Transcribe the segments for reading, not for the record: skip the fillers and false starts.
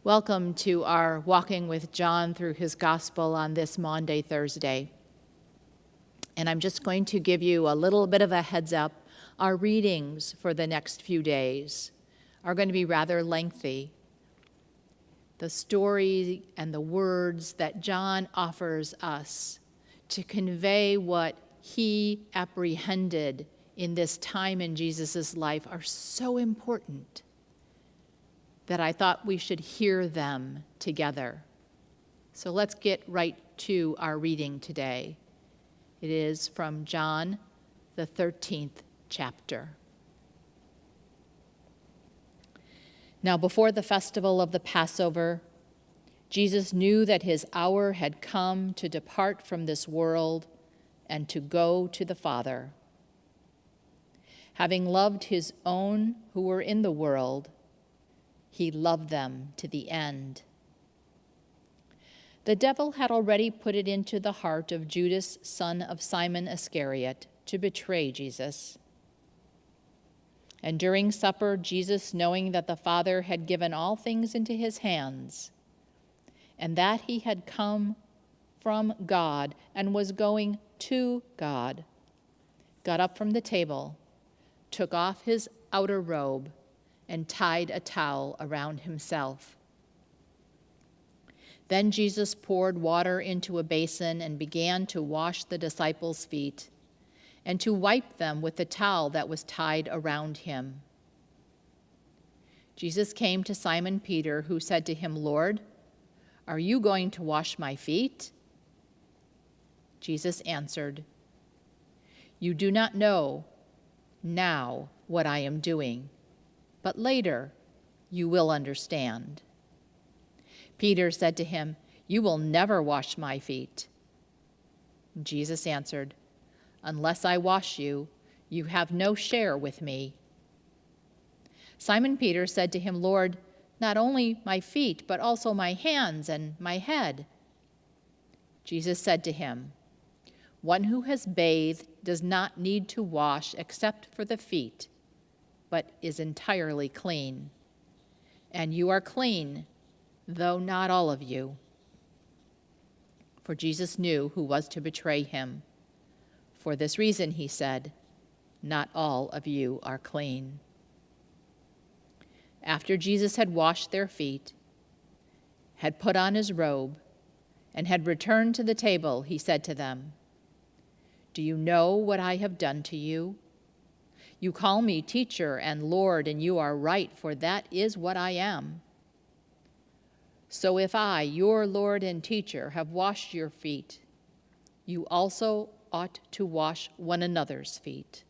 Welcome to our Walking with John through his Gospel on this Maundy Thursday. And I'm just going to give you a little bit of a heads up. Our readings for the next few days are going to be rather lengthy. The story and the words that John offers us to convey what he apprehended in this time in Jesus' life are so important that I thought we should hear them together. So let's get right to our reading today. It is from John, the 13th chapter. Now, before the festival of the Passover, Jesus knew that his hour had come to depart from this world and to go to the Father. Having loved his own who were in the world, he loved them to the end. The devil had already put it into the heart of Judas, son of Simon Iscariot, to betray Jesus. And during supper, Jesus, knowing that the Father had given all things into his hands, and that he had come from God and was going to God, got up from the table, took off his outer robe, and tied a towel around himself. Then Jesus poured water into a basin and began to wash the disciples' feet and to wipe them with the towel that was tied around him. Jesus came to Simon Peter, who said to him, "Lord, are you going to wash my feet?" Jesus answered, "You do not know now what I am doing, but later you will understand." Peter said to him, "You will never wash my feet." Jesus answered, "Unless I wash you, you have no share with me." Simon Peter said to him, "Lord, not only my feet, but also my hands and my head." Jesus said to him, "One who has bathed does not need to wash except for the feet, but is entirely clean. And you are clean, though not all of you." For Jesus knew who was to betray him. For this reason, he said, "Not all of you are clean." After Jesus had washed their feet, had put on his robe, and had returned to the table, he said to them, "Do you know what I have done to you? You call me teacher and Lord, and you are right, for that is what I am. So if I, your Lord and teacher, have washed your feet, you also ought to wash one another's feet.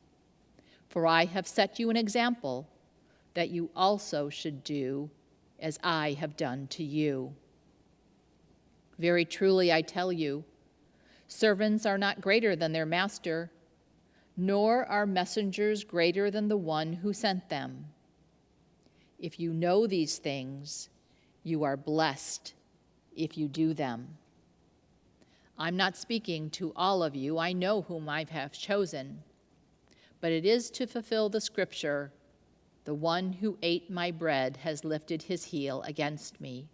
For I have set you an example that you also should do as I have done to you. Very truly I tell you, servants are not greater than their master, nor are messengers greater than the one who sent them. If you know these things, you are blessed if you do them. I'm not speaking to all of you. I know whom I have chosen. But it is to fulfill the scripture, the one who ate my bread has lifted his heel against me.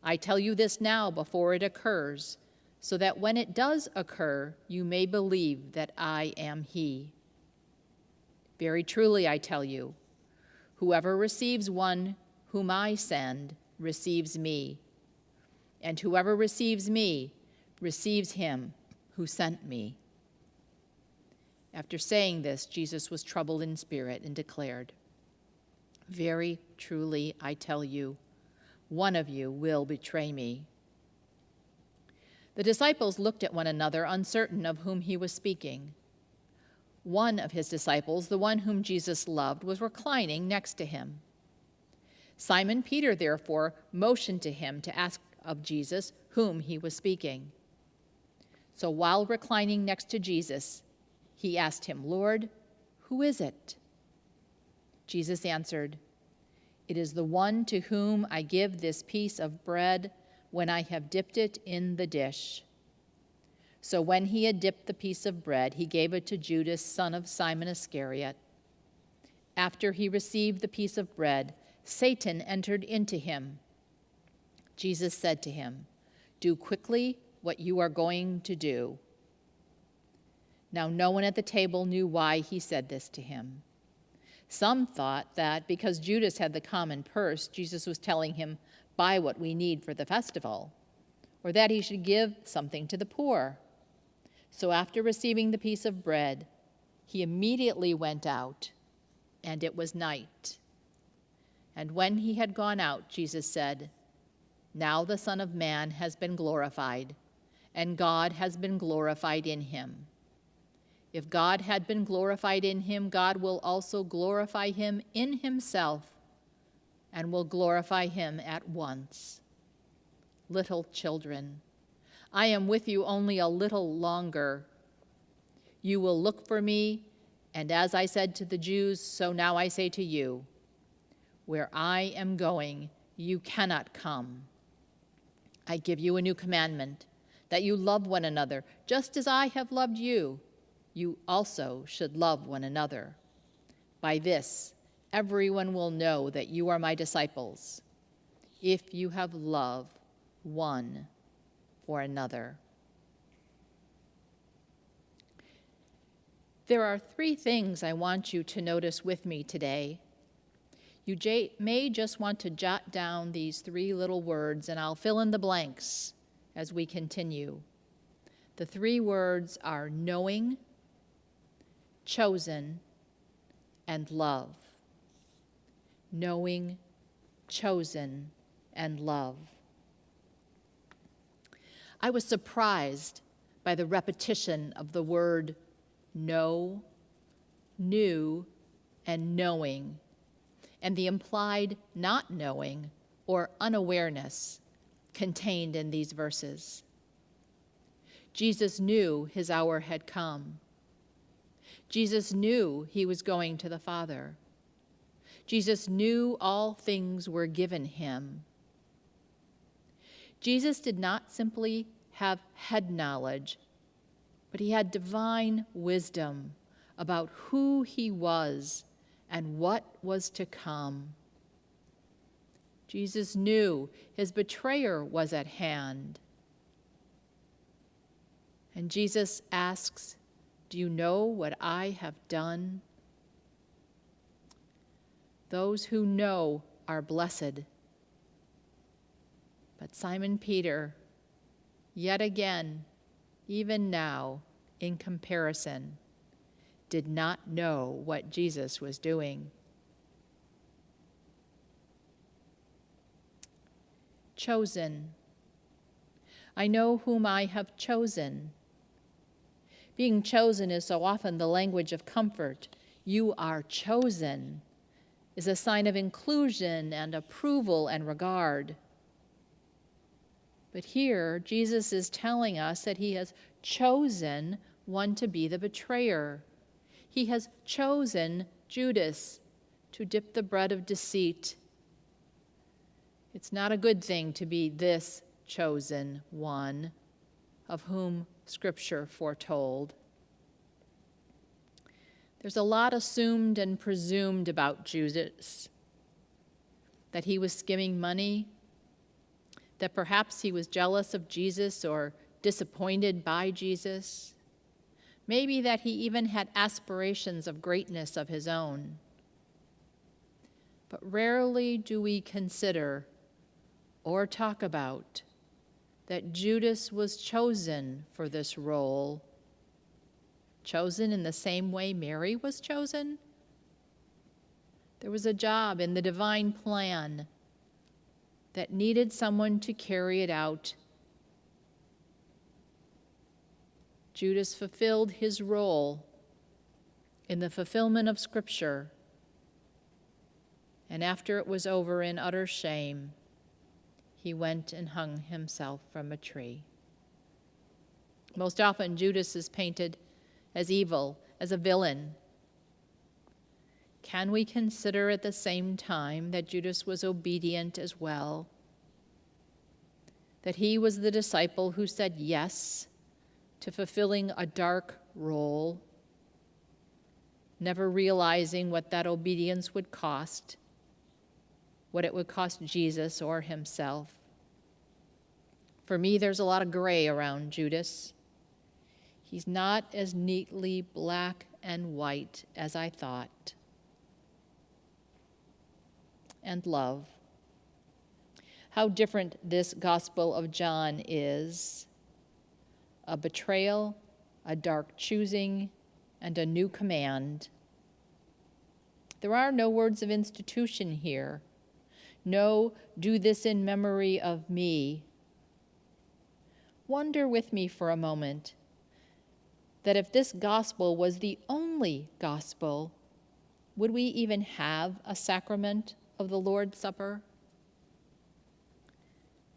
I tell you this now before it occurs, so that when it does occur, you may believe that I am he. Very truly I tell you, whoever receives one whom I send receives me, and whoever receives me receives him who sent me." After saying this, Jesus was troubled in spirit and declared, "Very truly I tell you, one of you will betray me." The disciples looked at one another, uncertain of whom he was speaking. One of his disciples, the one whom Jesus loved, was reclining next to him. Simon Peter, therefore, motioned to him to ask of Jesus whom he was speaking. So while reclining next to Jesus, he asked him, "Lord, who is it?" Jesus answered, "It is the one to whom I give this piece of bread when I have dipped it in the dish." So when he had dipped the piece of bread, he gave it to Judas, son of Simon Iscariot. After he received the piece of bread, Satan entered into him. Jesus said to him, "Do quickly what you are going to do." Now no one at the table knew why he said this to him. Some thought that because Judas had the common purse, Jesus was telling him, "Buy what we need for the festival," or that he should give something to the poor. So after receiving the piece of bread, he immediately went out, and it was night. And when he had gone out, Jesus said, "Now the Son of Man has been glorified, and God has been glorified in him. If God had been glorified in him, God will also glorify him in himself, and will glorify him at once. Little children, I am with you only a little longer. You will look for me, and as I said to the Jews, so now I say to you, where I am going, you cannot come. I give you a new commandment, that you love one another, just as I have loved you. You also should love one another. By this, everyone will know that you are my disciples, if you have love one for another." There are 3 things I want you to notice with me today. You may just want to jot down these 3 little words, and I'll fill in the blanks as we continue. The 3 words are knowing, chosen, and love. Knowing, chosen, and love. I was surprised by the repetition of the word know, knew, and knowing, and the implied not knowing or unawareness contained in these verses. Jesus knew his hour had come. Jesus knew he was going to the Father. Jesus knew all things were given him. Jesus did not simply have head knowledge, but he had divine wisdom about who he was and what was to come. Jesus knew his betrayer was at hand. And Jesus asks, "Do you know what I have done?" Those who know are blessed. But Simon Peter, yet again, even now, in comparison, did not know what Jesus was doing. Chosen. I know whom I have chosen. Being chosen is so often the language of comfort. You are chosen is a sign of inclusion and approval and regard. But here, Jesus is telling us that he has chosen one to be the betrayer. He has chosen Judas to dip the bread of deceit. It's not a good thing to be this chosen one of whom Scripture foretold. There's a lot assumed and presumed about Judas, that he was skimming money, that perhaps he was jealous of Jesus or disappointed by Jesus, maybe that he even had aspirations of greatness of his own. But rarely do we consider or talk about that Judas was chosen for this role, chosen in the same way Mary was chosen. There was a job in the divine plan that needed someone to carry it out. Judas fulfilled his role in the fulfillment of Scripture, and after it was over in utter shame, he went and hung himself from a tree. Most often, Judas is painted as evil, as a villain. Can we consider at the same time that Judas was obedient as well? That he was the disciple who said yes to fulfilling a dark role, never realizing what that obedience would cost. what it would cost Jesus or himself. For me, there's a lot of gray around Judas. He's not as neatly black and white as I thought. And love. How different this Gospel of John is. A betrayal, a dark choosing, and a new command. There are no words of institution here. No, do this in memory of me. Wonder with me for a moment that if this gospel was the only gospel, would we even have a sacrament of the Lord's Supper?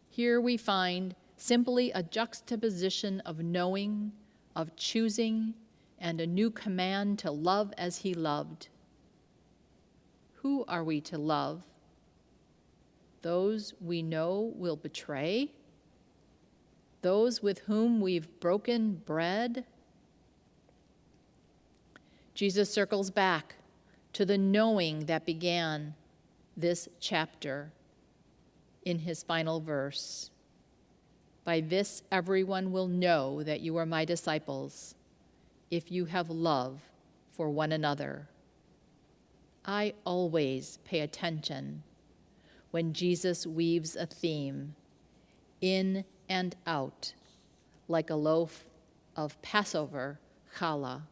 Here we find simply a juxtaposition of knowing, of choosing, and a new command to love as he loved. Who are we to love? Those we know will betray? Those with whom we've broken bread? Jesus circles back to the knowing that began this chapter in his final verse. By this everyone will know that you are my disciples, if you have love for one another. I always pay attention when Jesus weaves a theme in and out, like a loaf of Passover challah.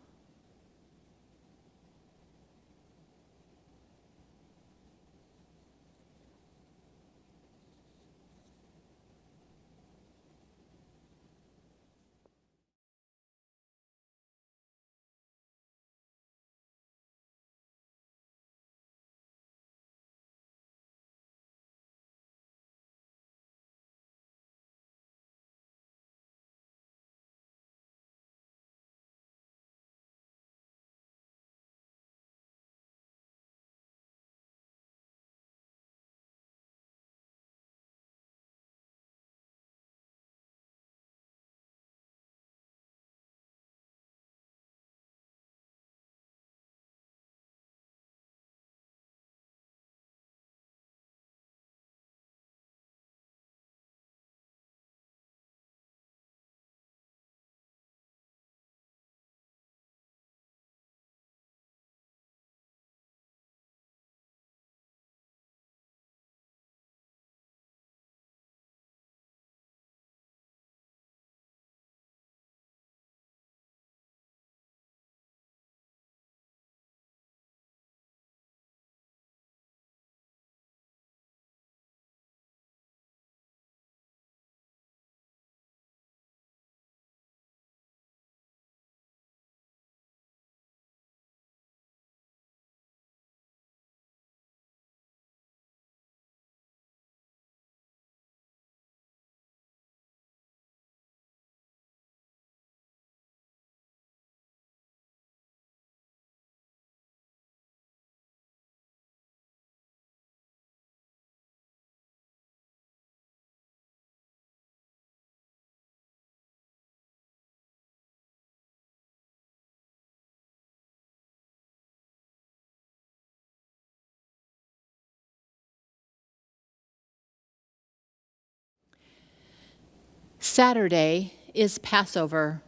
Saturday is Passover.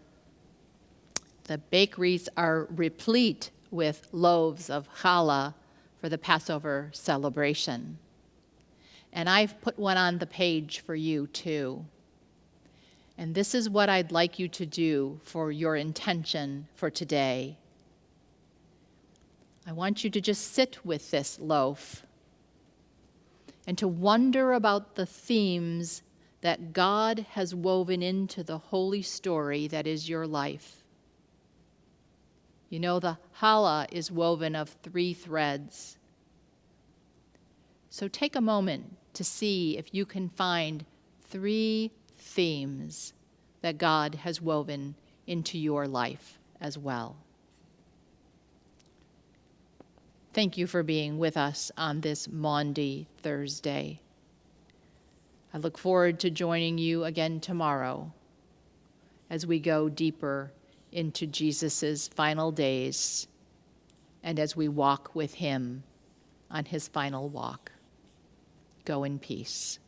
The bakeries are replete with loaves of challah for the Passover celebration. And I've put one on the page for you too. And this is what I'd like you to do for your intention for today. I want you to just sit with this loaf and to wonder about the themes that God has woven into the holy story that is your life. You know, the challah is woven of 3 threads. So take a moment to see if you can find 3 themes that God has woven into your life as well. Thank you for being with us on this Maundy Thursday. I look forward to joining you again tomorrow as we go deeper into Jesus' final days and as we walk with him on his final walk. Go in peace.